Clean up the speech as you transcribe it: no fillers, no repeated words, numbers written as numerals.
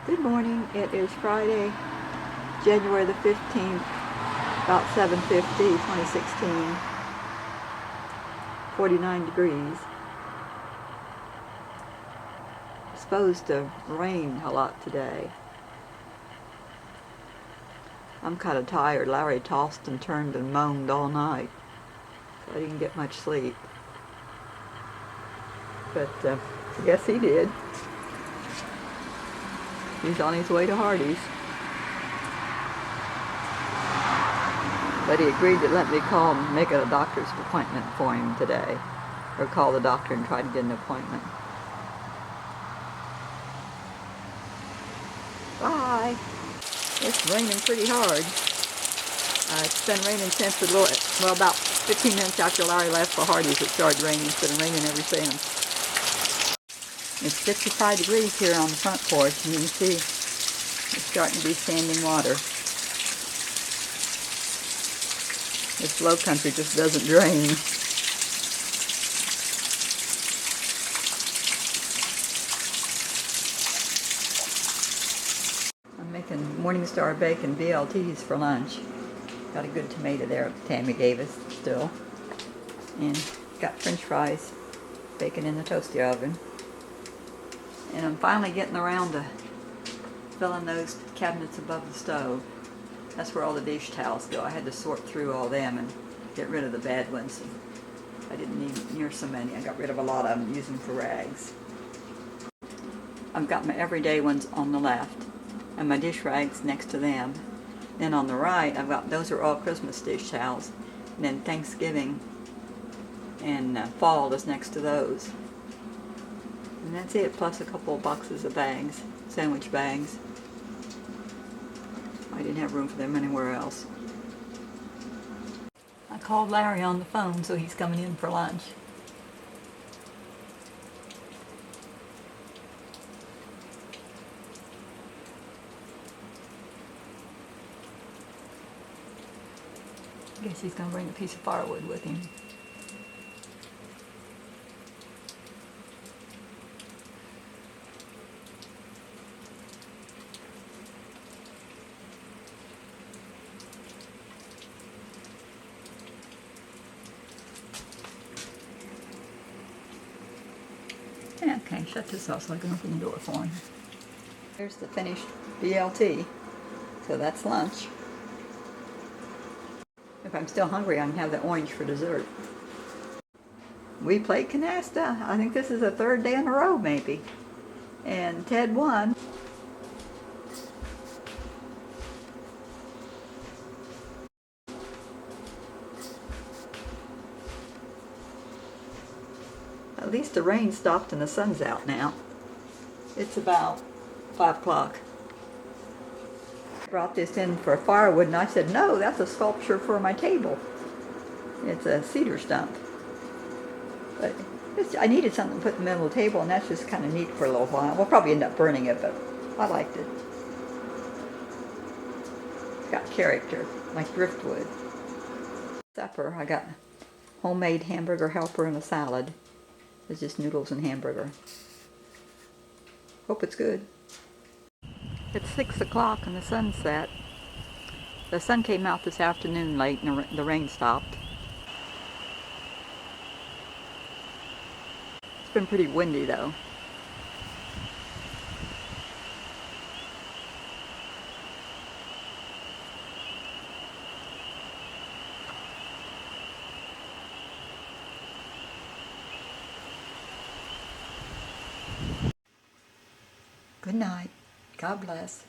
Good morning. It is Friday, January the 15th, about 7:50, 2016, 49 degrees. It's supposed to rain a lot today. I'm kind of tired. Larry tossed and turned and moaned all night, so I didn't get much sleep. But I guess he did. He's on his way to Hardee's. But he agreed to let me call and make a doctor's appointment for him today. Or call the doctor and try to get an appointment. Bye! It's raining pretty hard. It's been raining since about 15 minutes after Larry left for Hardee's it started raining. It's been raining ever since. It's 55 degrees here on the front porch, and you can see it's starting to be standing water. This Lowcountry just doesn't drain. I'm making Morningstar bacon BLTs for lunch. Got a good tomato there Tammy gave us still. And got french fries, bacon in the toasty oven. And I'm finally getting around to filling those cabinets above the stove. That's where all the dish towels go. I had to sort through all them and get rid of the bad ones. I didn't need near so many. I got rid of a lot of them, use them for rags. I've got my everyday ones on the left and my dish rags next to them. Then on the right, I've got, those are all Christmas dish towels. And then Thanksgiving and fall is next to those. And that's it, plus a couple of boxes of bags, sandwich bags. I didn't have room for them anywhere else. I called Larry on the phone, so he's coming in for lunch. I guess he's going to bring a piece of firewood with him. Okay, shut this off so I can open the door for him. Here's the finished BLT. So that's lunch. If I'm still hungry, I can have the orange for dessert. We played canasta. I think this is the third day in a row, maybe. And Ted won. At least the rain stopped and the sun's out now. It's about 5 o'clock. I brought this in for firewood and I said, no, that's a sculpture for my table. It's a cedar stump. But I needed something to put in the middle of the table, and that's just kind of neat for a little while. We'll probably end up burning it, but I liked it. It's got character, like driftwood. Supper, I got homemade hamburger helper and a salad. It's just noodles and hamburger. Hope it's good. It's 6 o'clock and the sun's set. The sun came out this afternoon late and the rain stopped. It's been pretty windy though. Good night. God bless.